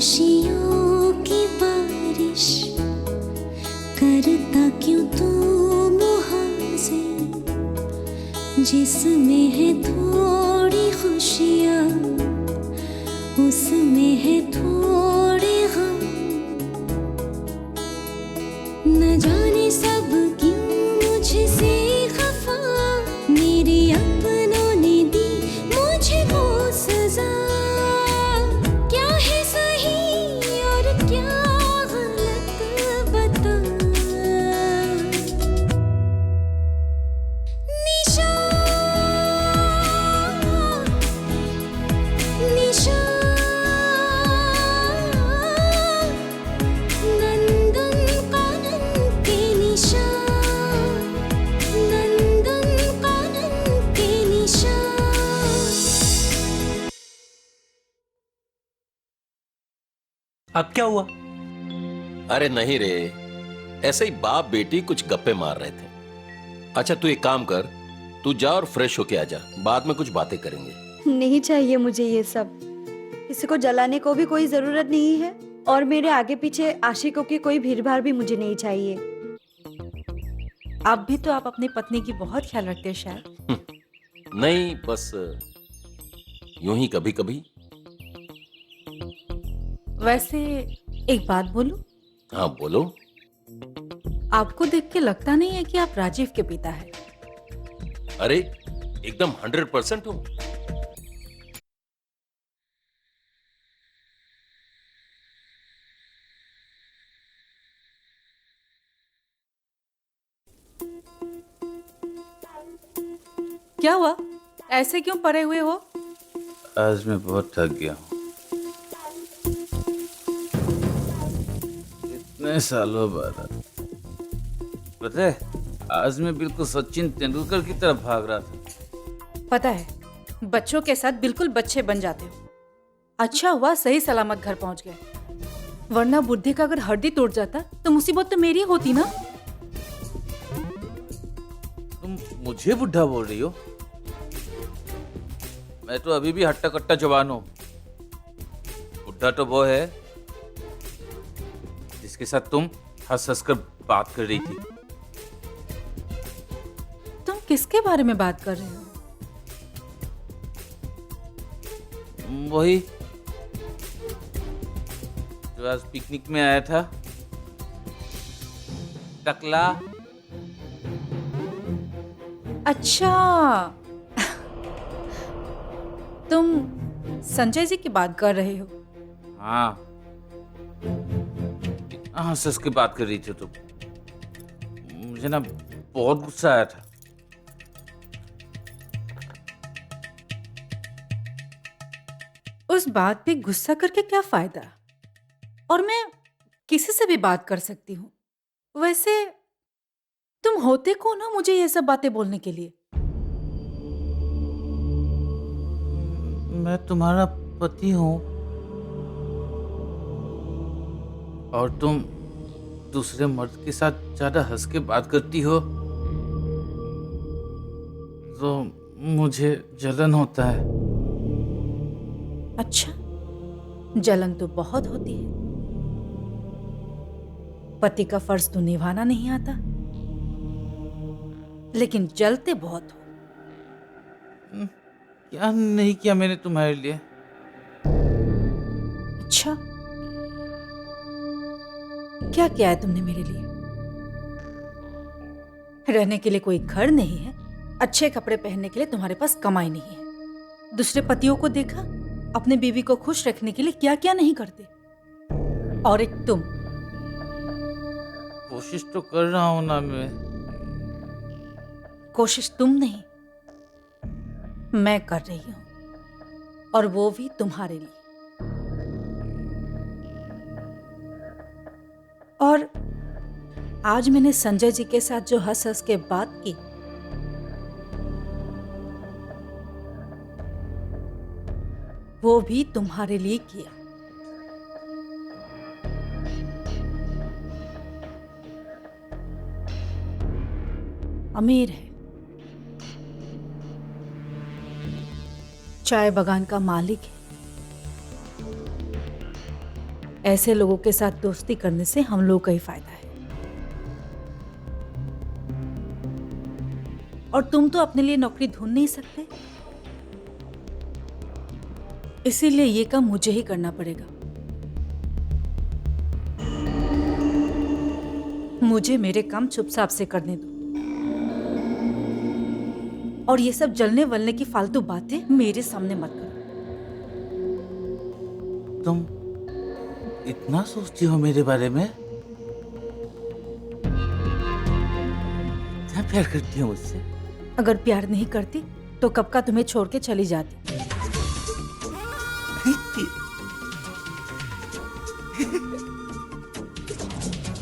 खुशियों की बारिश करता क्यों तू मुहासे, जिसमें है थोड़ी खुशियाँ उसमें है थोड़े गम। न जाने सब क्यों मुझसे खफा, मेरे अपनों ने दी मुझको सजा। क्या है सही और क्या गलत बता। निशा निशा नंदन कानन के निशा, नंदन कानन के निशा। अब क्या हुआ? अरे नहीं रे, ऐसे ही बाप बेटी कुछ गप्पे मार रहे थे। अच्छा तू एक काम कर, तू जा और फ्रेश होके आ जा, बाद में कुछ बातें करेंगे। नहीं चाहिए मुझे ये सब। किसी को जलाने को भी कोई जरूरत नहीं है और मेरे आगे पीछे आशिकों की कोई भीड़ भाड़ भी मुझे नहीं चाहिए। अब भी तो आप अपनी पत्नी की बहुत ख्याल रखते हैं शायद। नहीं बस यूं ही कभी कभी। वैसे एक बात बोलूं, हाँ बोलो। आपको देख के लगता नहीं है कि आप राजीव के पिता हैं। अरे एकदम 100% हूँ। क्या हुआ, ऐसे क्यों पड़े हुए हो? आज मैं बहुत थक गया हूँ। इतने सालों बाद पता है, आज मैं बिल्कुल सचिन तेंदुलकर की तरफ भाग रहा था। पता है, बच्चों के साथ बिल्कुल बच्चे बन जाते हो। अच्छा हुआ सही सलामत घर पहुंच गए, वरना बुढ़े का अगर हड्डी टूट जाता तो मुसीबत तो मेरी होती ना। तुम मुझे बुढ़ा बोल रही हो? मैं तो अभी भी हट्टा कट्टा जवान हूँ। बुढ़ा तो वो है जिसके साथ तुम हंस हंस कर बात कर रही थी। तुम किसके बारे में बात कर रहे हो? वही जो आज पिकनिक में आया था, टकला। अच्छा तुम संजय जी की बात कर रहे हो? हाँ, हंस हंस के बात कर रही थी तुम। मुझे ना बहुत गुस्सा आया था। उस बात पे गुस्सा करके क्या फायदा? और मैं किसी से भी बात कर सकती हूँ। वैसे तुम होते कौन हो मुझे ये सब बातें बोलने के लिए? मैं तुम्हारा पति हूँ और तुम दूसरे मर्द के साथ ज्यादा हंस के बात करती हो तो मुझे जलन होता है। अच्छा, जलन तो बहुत होती है। पति का फर्ज तो निभाना नहीं आता, लेकिन जलते बहुत हो। क्या नहीं किया मैंने तुम्हारे लिए? अच्छा, क्या किया है तुमने मेरे लिए? रहने के लिए कोई घर नहीं है, अच्छे कपड़े पहनने के लिए तुम्हारे पास कमाई नहीं है। दूसरे पतियों को देखा, अपने बीवी को खुश रखने के लिए क्या क्या नहीं करते। और एक तुम। कोशिश तो कर रहा हूं ना मैं। कोशिश तुम नहीं, मैं कर रही हूं, और वो भी तुम्हारे लिए। और आज मैंने संजय जी के साथ जो हंस हंस के बात की, वो भी तुम्हारे लिए किया। अमीर है, चाय बागान का मालिक है, ऐसे लोगों के साथ दोस्ती करने से हम लोगों का ही फायदा है। और तुम तो अपने लिए नौकरी ढूंढ नहीं सकते, इसीलिए ये काम मुझे ही करना पड़ेगा। मुझे मेरे काम चुपचाप से करने दो, और ये सब जलने वलने की फालतू बातें मेरे सामने मत करो। तुम इतना सोचती हो मेरे बारे में? इतना प्यार करती हो मुझसे? अगर प्यार नहीं करती तो कब का तुम्हें छोड़ के चली जाती।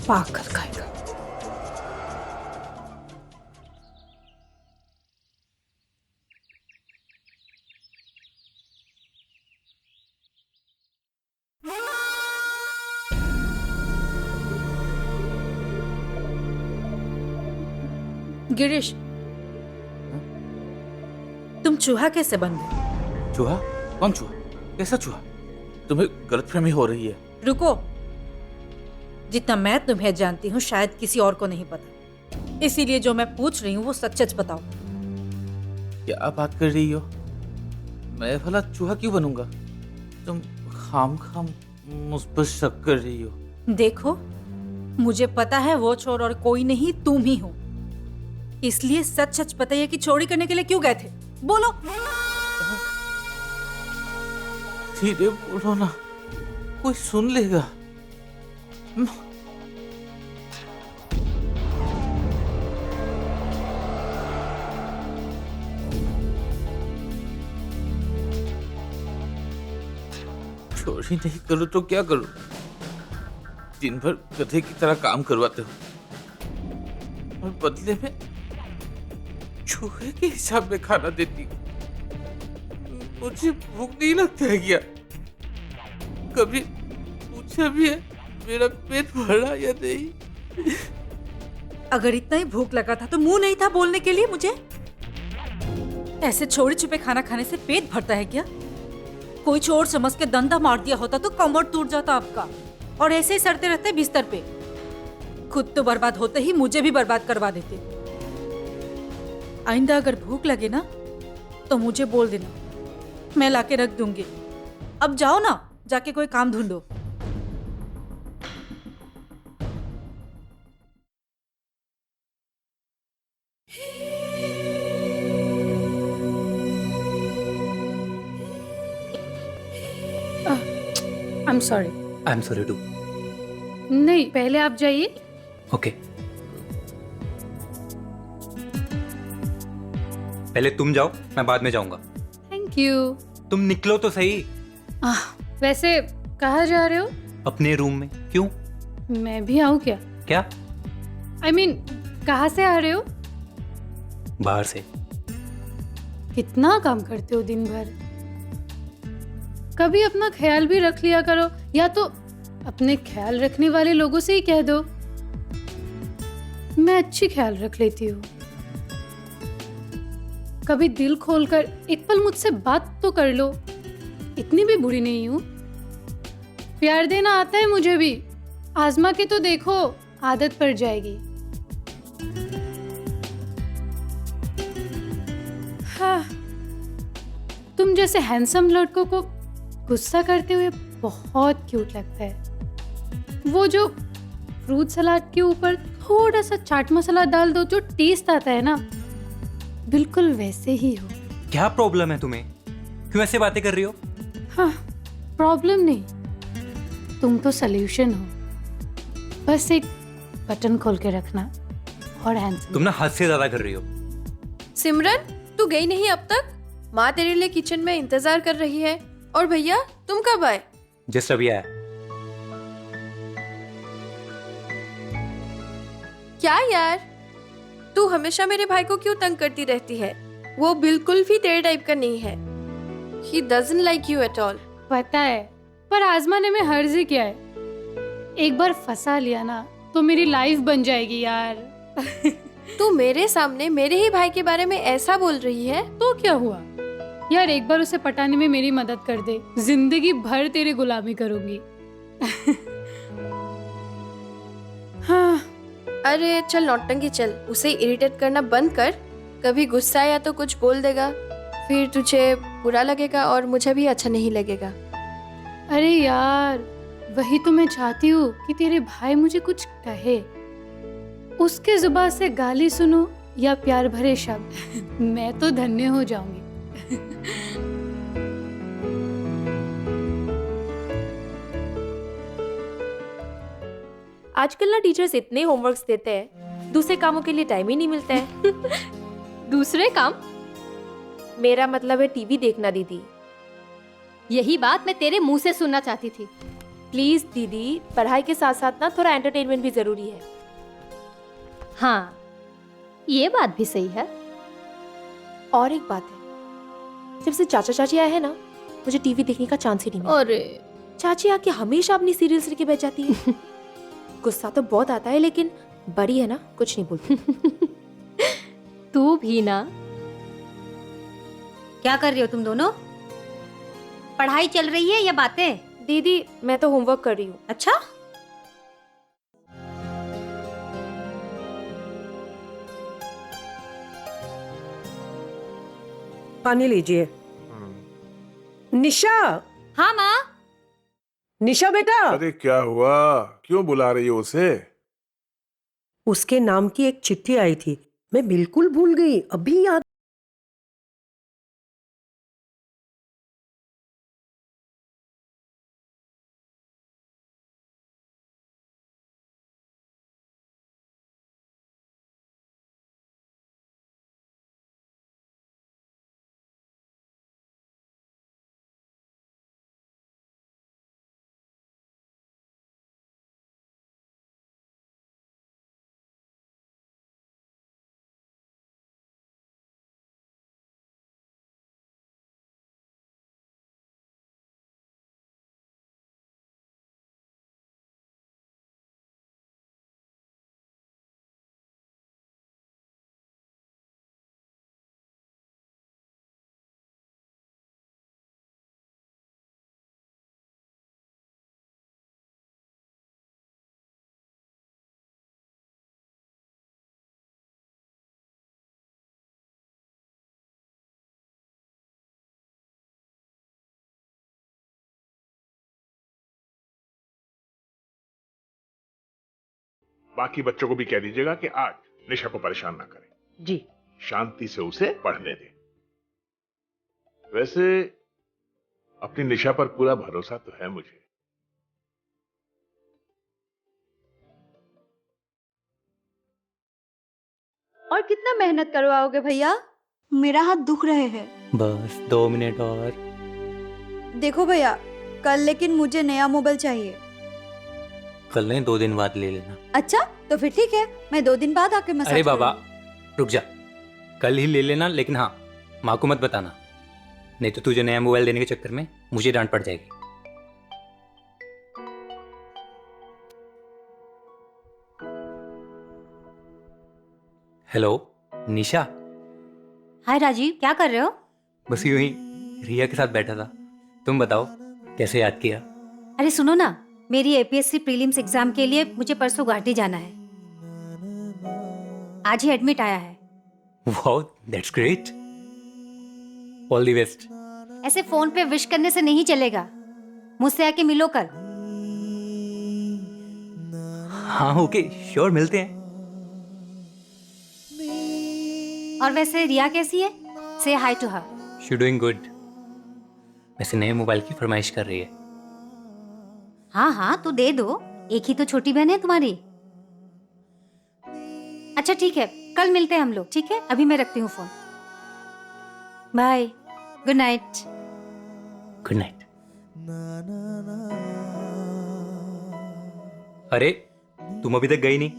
पागल खाएगा। गिरीश, तुम चूहा कैसे बन गए? चूहा? कौन चूहा? कैसा चूहा? तुम्हें गलतफहमी हो रही है। रुको, जितना मैं तुम्हें जानती हूँ शायद किसी और को नहीं पता, इसीलिए जो मैं पूछ रही हूँ वो सच सच बताओ। क्या बात कर रही हो? मैं भला चूहा क्यों बनूंगा? तुम खाम खाम मुझ पर शक कर रही हो। देखो, मुझे पता है वो चोर और कोई नहीं तुम ही हो, इसलिए सच सच बताइए कि चोरी करने के लिए क्यों गए थे? बोलो। धीरे बोलो ना, कोई सुन लेगा। चोरी नहीं करूं तो क्या करूं? दिन भर गधे की तरह काम करवाते हो और बदले में चूहे के हिसाब में खाना देती हो। मुझे भूख नहीं लगता है क्या? कभी पूछा भी है मेरा पेट भरा या नहीं? अगर इतना ही भूख लगा था तो मुंह नहीं था बोलने के लिए मुझे? ऐसे छोड़े छुपे खाना खाने से पेट भरता है क्या? कोई चोर समझ के डंडा मार दिया होता तो कमर टूट जाता आपका, और ऐसे ही सड़ते रहते बिस्तर पे। खुद तो बर्बाद होते ही मुझे भी बर्बाद करवा देते। आइंदा अगर भूख लगे ना तो मुझे बोल देना, मैं लाके रख दूंगी। अब जाओ ना, जाके कोई काम ढूंढो। I am sorry. I am sorry too. नहीं, पहले आप जाइए। ओके, पहले तुम जाओ, मैं बाद में जाऊंगा। Thank you. तुम निकलो तो सही। वैसे कहाँ जा रहे हो? अपने रूम में। क्यों? मैं भी आऊँ क्या? क्या? आई मीन कहाँ से आ रहे हो? बाहर से। कितना काम करते हो दिन भर? कभी अपना ख्याल भी रख लिया करो, या तो अपने ख्याल रखने वाले लोगों से ही कह दो। मैं अच्छी ख्याल रख लेती हूँ। कभी दिल खोलकर एक पल मुझसे बात तो कर लो, इतनी भी बुरी नहीं हूँ। प्यार देना आता है मुझे भी, आजमा के तो देखो, आदत पड़ जाएगी। हाँ, तुम जैसे हैंडसम लड़कों को गुस्सा करते हुए बहुत क्यूट लगता है। वो जो फ्रूट सलाद के ऊपर थोड़ा सा चाट मसाला डाल दो, जो टेस्ट आता है ना, बिल्कुल वैसे ही हो। क्या प्रॉब्लम है तुम्हें? क्यों ऐसे बातें कर रही हो? हाँ, प्रॉब्लम नहीं, तुम तो सल्यूशन हो। बस एक बटन खोल के रखना और हैंडसम। तुम ना हद से ज्यादा कर रही हो। सिमरन, तू गई नहीं अब तक? माँ तेरे लिए किचन में इंतजार कर रही है। और भैया, तुम कब आए? जस्ट अभी आया। क्या यार, तू हमेशा मेरे भाई को क्यों तंग करती रहती है? वो बिल्कुल भी तेरे टाइप का नहीं है। He doesn't like you at all. पता है, पर आजमाने में हर्ज क्या है? एक बार फंसा लिया ना तो मेरी लाइफ बन जाएगी यार। तू मेरे सामने मेरे ही भाई के बारे में ऐसा बोल रही है? तो क्या हुआ यार, एक बार उसे पटाने में मेरी मदद कर दे, जिंदगी भर तेरी गुलामी करूंगी। हाँ, अरे चल नौटंकी चल, उसे इरिटेट करना बंद कर। कभी गुस्सा आया तो कुछ बोल देगा, फिर तुझे बुरा लगेगा और मुझे भी अच्छा नहीं लगेगा। अरे यार, वही तो मैं चाहती हूँ कि तेरे भाई मुझे कुछ कहे। उसके जुबान से गाली सुनो या प्यार भरे शब्द, मैं तो धन्य हो जाऊंगी। आजकल ना टीचर्स इतने होमवर्क्स देते हैं, दूसरे कामों के लिए टाइम ही नहीं मिलता है। दूसरे काम? मेरा मतलब है टीवी देखना दीदी। यही बात मैं तेरे मुंह से सुनना चाहती थी। प्लीज दीदी, पढ़ाई के साथ साथ ना थोड़ा एंटरटेनमेंट भी जरूरी है। हाँ, ये बात भी सही है। और एक बात है, जब से चाचा चाची आए हैं ना, मुझे टीवी देखने का चांस ही नहीं मिला। अरे चाची आके हमेशा अपनी सीरियल्स लेके बैठ जाती है। गुस्सा तो बहुत आता है, लेकिन बड़ी है ना, कुछ नहीं बोलती। तू भी ना। क्या कर रही हो तुम दोनों? पढ़ाई चल रही है या बातें? दीदी मैं तो होमवर्क कर रही हूँ। अच्छा, पानी लीजिए। निशा, हाँ माँ। निशा बेटा, अरे क्या हुआ, क्यों बुला रही हो उसे? उसके नाम की एक चिट्ठी आई थी, मैं बिल्कुल भूल गई, अभी याद। बाकी बच्चों को भी कह दीजिएगा कि आज निशा को परेशान ना करें। जी। शांति से उसे पढ़ने दें। वैसे अपनी निशा पर पूरा भरोसा तो है मुझे। और कितना मेहनत करवाओगे भैया? मेरा हाथ दुख रहे हैं। बस 2 मिनट और। देखो भैया, कल लेकिन मुझे नया मोबाइल चाहिए। कल नहीं, 2 दिन बाद ले लेना। अच्छा, तो फिर ठीक है, मैं 2 दिन बाद आके मसाज अरे बाबा, करूंगी। रुक जा, कल ही ले लेना, लेकिन हाँ, माँ को मत बताना, नहीं तो तुझे नया मोबाइल देने के चक्कर में मुझे डांट पड़ जाएगी। हेलो निशा। हाय राजीव, क्या कर रहे हो? बस यूं ही रिया के साथ बैठा था। तुम बताओ, कैसे याद किया? अरे सुनो ना, मेरी एपीएससी प्रीलिम्स एग्जाम के लिए मुझे परसों गुवाहाटी जाना है। आज ही एडमिट आया है। Wow, that's great. All the best. ऐसे फोन पे विश करने से नहीं चलेगा, मुझसे आके मिलो कल। हाँ ओके, श्योर, मिलते हैं। और वैसे रिया कैसी है? Say hi to her. She doing good. वैसे नए मोबाइल की फरमाइश कर रही है। हाँ हाँ, तो दे दो, एक ही तो छोटी बहन है तुम्हारी। अच्छा ठीक है, कल मिलते हैं हम लोग, ठीक है? अभी मैं रखती हूँ phone. Bye, good night. Good night. अरे तुम अभी तक गई नहीं?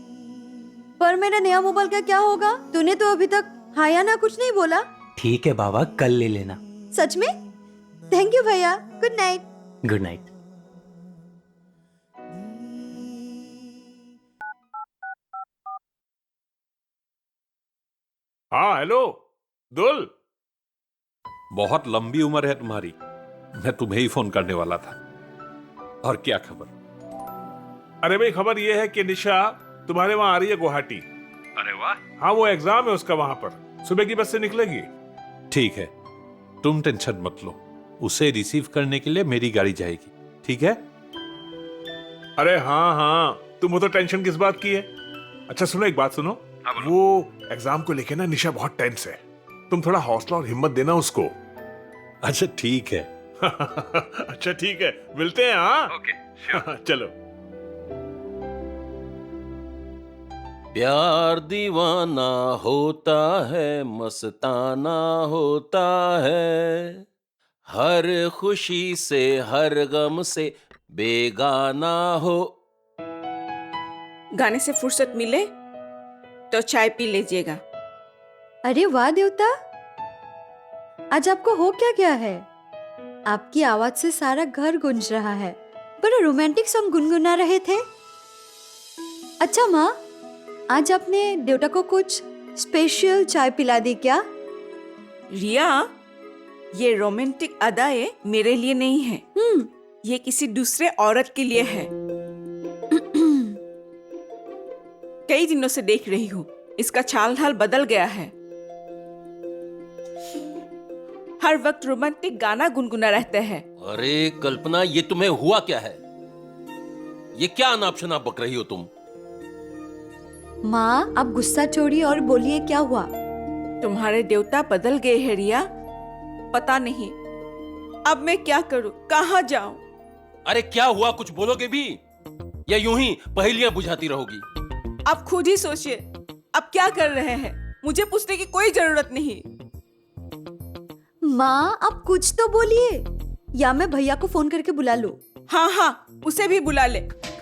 पर मेरा नया मोबाइल का क्या होगा? तूने तो अभी तक हाँ या ना कुछ नहीं बोला। ठीक है बाबा, कल ले लेना। सच में? थैंक यू भैया, गुड नाइट। Good night. हाँ हेलो दुल। बहुत लंबी उम्र है तुम्हारी, मैं तुम्हें ही फोन करने वाला था। और क्या खबर, अरे भाई, खबर ये है कि निशा तुम्हारे वहां आ रही है गुवाहाटी। अरे वाह। हाँ, वो एग्जाम है उसका वहां पर, सुबह की बस से निकलेगी। ठीक है, तुम टेंशन मत लो, उसे रिसीव करने के लिए मेरी गाड़ी जाएगी, ठीक है? अरे हाँ हाँ, तुम तो टेंशन किस बात की है? अच्छा सुनो, एक बात सुनो, वो एग्जाम को लेके ना निशा बहुत टेंस है, तुम थोड़ा हौसला और हिम्मत देना उसको। अच्छा ठीक है। अच्छा ठीक है, मिलते हैं। हाँ ओके, चलो। प्यार दीवाना होता है, मस्ताना होता है, हर खुशी से हर गम से बेगाना हो। गाने से फुर्सत मिले तो चाय पी लीजिएगा। अरे वाह देवता, आज आपको हो क्या गया है? आपकी आवाज से सारा घर गूंज रहा है। बड़ा रोमांटिक सॉन्ग गुनगुना रहे थे। अच्छा माँ, आज आपने देवता को कुछ स्पेशल चाय पिला दी क्या? रिया, ये रोमांटिक अदाएं मेरे लिए नहीं है, ये किसी दूसरे औरत के लिए है। कई दिनों से देख रही हूँ, इसका चाल ढाल बदल गया है। हर वक्त रोमांटिक गाना गुनगुना रहते हैं। अरे कल्पना, ये तुम्हें हुआ क्या है? ये क्या अनाप शनाप बक रही हो तुम? माँ, आप गुस्सा छोड़िए और बोलिए, क्या हुआ? तुम्हारे देवता बदल गए हैं रिया, पता नहीं अब मैं क्या करूं, कहाँ जाऊं? अरे क्या हुआ, कुछ बोलोगे भी या यूं ही पहेलियां बुझाती रहोगी? आप खुद ही सोचिए, अब क्या कर रहे हैं? मुझे पूछने की कोई जरूरत नहीं। माँ, आप कुछ तो बोलिए, या मैं भैया को फोन करके बुला लूं? हाँ हाँ, उसे भी बुला ले,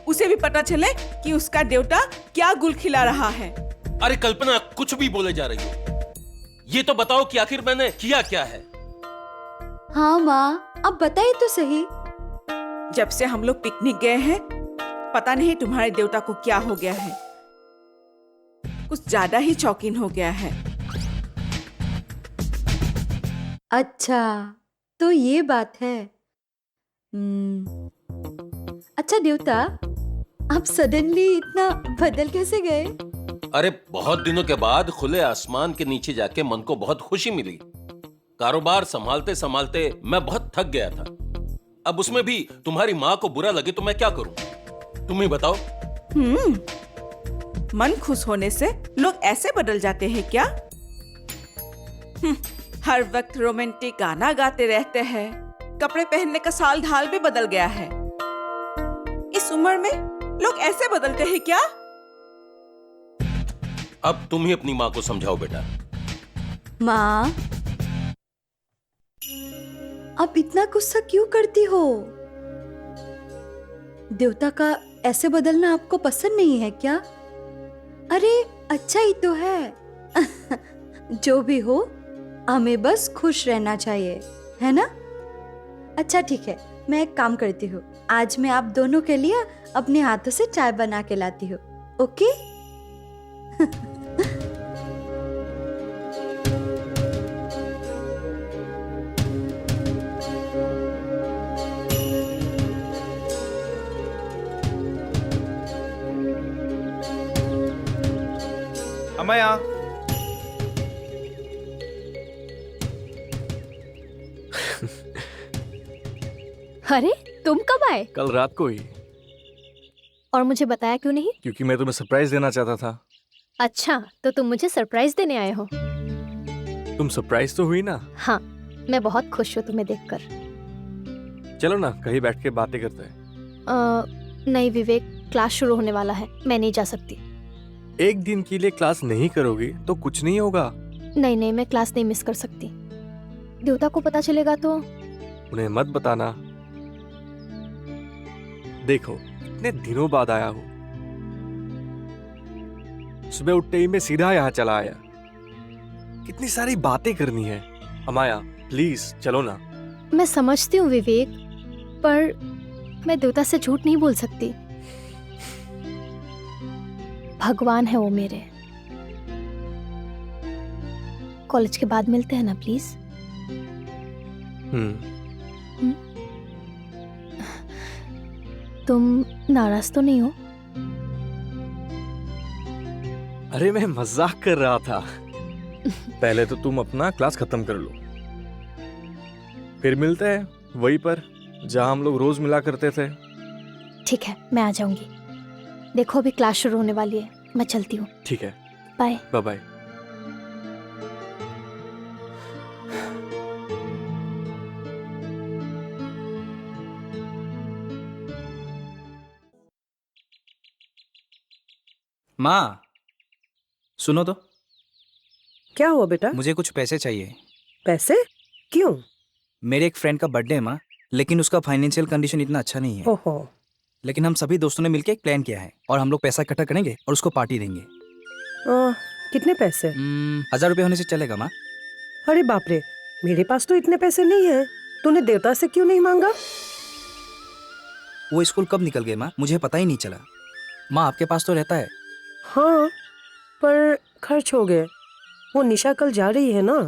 उसे भी पता चले कि उसका देवता क्या गुल खिला रहा है। अरे कल्पना, कुछ भी बोले जा रही हो, ये तो बताओ कि आखिर मैंने किया क्या है? हाँ माँ, अब बताइए तो सही। जब से हम लोग पिकनिक गए हैं, पता नहीं तुम्हारे देवता को क्या हो गया है, कुछ ज्यादा ही शौकीन हो गया है। अच्छा, तो ये बात है। अच्छा देवता, आप सडनली इतना बदल कैसे गए? अरे बहुत दिनों के बाद खुले आसमान के नीचे जाके मन को बहुत खुशी मिली। कारोबार संभालते संभालते मैं बहुत थक गया था। अब उसमें भी तुम्हारी माँ को बुरा लगे तो मैं क्या करूं? तुम ही बताओ। मन खुश होने से लोग ऐसे बदल जाते हैं क्या? हर वक्त रोमांटिक गाना गाते रहते हैं, कपड़े पहनने का साल ढाल भी बदल गया है। इस उम्र में लोग ऐसे बदलते हैं क्या? अब तुम ही अपनी माँ को समझाओ बेटा। माँ, आप इतना गुस्सा क्यों करती हो? देवता का ऐसे बदलना आपको पसंद नहीं है क्या? अरे अच्छा ही तो है। जो भी हो, हमें बस खुश रहना चाहिए, है ना? अच्छा ठीक है, मैं एक काम करती हूँ, आज मैं आप दोनों के लिए अपने हाथों से चाय बना के लाती हूँ, ओके? अमया, अरे तुम कब आए? कल रात को ही। और मुझे बताया क्यों नहीं? क्योंकि मैं तुम्हें सरप्राइज देना चाहता था। अच्छा, तो तुम मुझे सरप्राइज देने आए हो? तुम सरप्राइज तो हुई ना? हाँ, मैं बहुत खुश हूँ तुम्हें देखकर। चलो ना, कहीं बैठ के बातें करते हैं। नहीं विवेक, क्लास शुरू होने वाला है, मैं नहीं जा सकती। एक दिन के लिए क्लास नहीं करोगी तो कुछ नहीं होगा। नहीं नहीं, मैं क्लास नहीं मिस कर सकती। देवता को पता चलेगा तो? उन्हें मत बताना। देखो, इतने दिनों बाद आया हूँ, सुबह उठते ही मैं सीधा यहाँ चला आया। कितनी सारी बातें करनी है। अमाया प्लीज चलो ना। मैं समझती हूँ विवेक, पर मैं देवता से झूठ नहीं बोल सकती। भगवान है वो मेरे। कॉलेज के बाद मिलते हैं ना प्लीज। तुम नाराज तो नहीं हो? अरे मैं मजाक कर रहा था। पहले तो तुम अपना क्लास खत्म कर लो, फिर मिलते हैं वहीं पर जहां हम लोग रोज मिला करते थे। ठीक है, मैं आ जाऊंगी। देखो अभी क्लास शुरू होने वाली है, मैं चलती हूँ। ठीक है, बाय बाय बाय। माँ सुनो तो। क्या हुआ बेटा? मुझे कुछ पैसे चाहिए। पैसे? क्यों? मेरे एक फ्रेंड का बर्थडे है माँ, लेकिन उसका फाइनेंशियल कंडीशन इतना अच्छा नहीं है। ओहो। लेकिन हम सभी दोस्तों ने मिलकर एक प्लान किया है और हम लोग पैसा इकट्ठा करेंगे और उसको पार्टी देंगे। कितने पैसे? 1000 रुपये होने से चलेगा माँ? अरे बाप रे, मेरे पास तो इतने पैसे नहीं है। तूने देवता से क्यों नहीं मांगा? वो स्कूल कब निकल गए माँ, मुझे पता ही नहीं चला। माँ आपके पास तो रहता है। हाँ, पर खर्च हो गए। वो निशा कल जा रही है ना,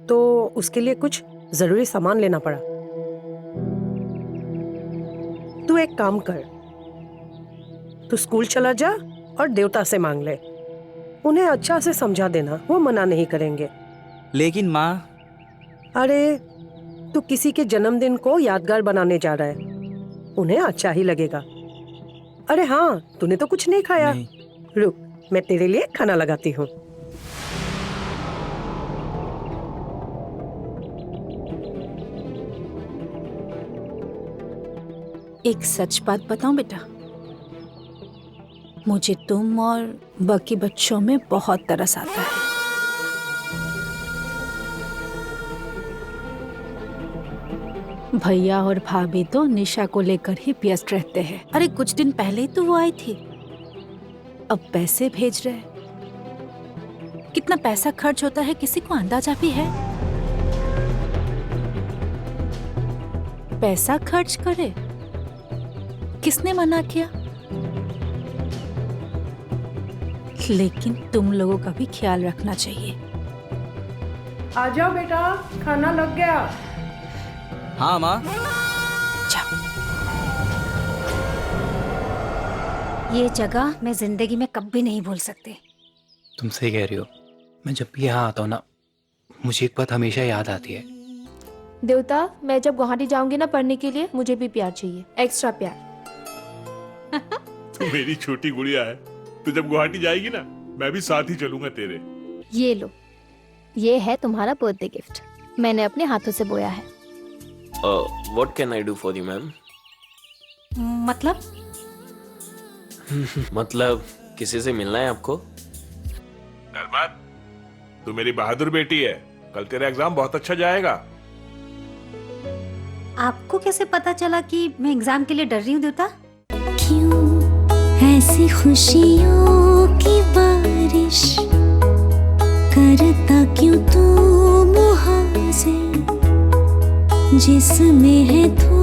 तो उसके लिए कुछ जरूरी सामान लेना पड़ा। तू एक काम कर, तू स्कूल चला जा और देवता से मांग ले। उन्हें अच्छा से समझा देना, वो मना नहीं करेंगे। लेकिन माँ। अरे तू किसी के जन्मदिन को यादगार बनाने जा रहा है, उन्हें अच्छा ही लगेगा। अरे हाँ, तूने तो कुछ नहीं खाया। रुक, मैं तेरे लिए खाना लगाती हूँ। एक सच बात बताऊं बेटा, मुझे तुम और बाकी बच्चों में बहुत तरस आता है। भैया और भाभी तो निशा को लेकर ही व्यस्त रहते हैं। अरे कुछ दिन पहले ही तो वो आई थी, अब पैसे भेज रहे। कितना पैसा खर्च होता है किसी को अंदाजा भी है? पैसा खर्च करे, किसने मना किया? लेकिन तुम लोगों का भी ख्याल रखना चाहिए। आ जाओ बेटा, खाना लग गया। हाँ माँ। ये जगह मैं जिंदगी में कभी नहीं भूल सकती। तुम सही कह रही हो। मैं जब भी यहाँ आता हूँ ना, मुझे एक बात हमेशा याद आती है। देवता, मैं जब गुवाहाटी जाऊंगी ना पढ़ने के लिए, मुझे भी प्यार चाहिए, एक्स्ट्रा प्यार। तू मेरी छोटी गुड़िया है, तू जब गुवाहाटी जाएगी ना, मैं भी साथ ही चलूंगा तेरे। ये लो, ये है तुम्हारा बर्थडे गिफ्ट, मैंने अपने हाथों से बोया है। What can I do for you, ma'am? मतलब? मतलब किसी से मिलना है आपको? डर मत, तू मेरी बहादुर बेटी है, कल तेरा एग्जाम बहुत अच्छा जाएगा। आपको कैसे पता चला कि मैं एग्जाम के लिए डर रही हूँ देवता? क्यों ऐसी खुशियों की बारिश करता क्यों तू मुहाजिर, जिसमें है तो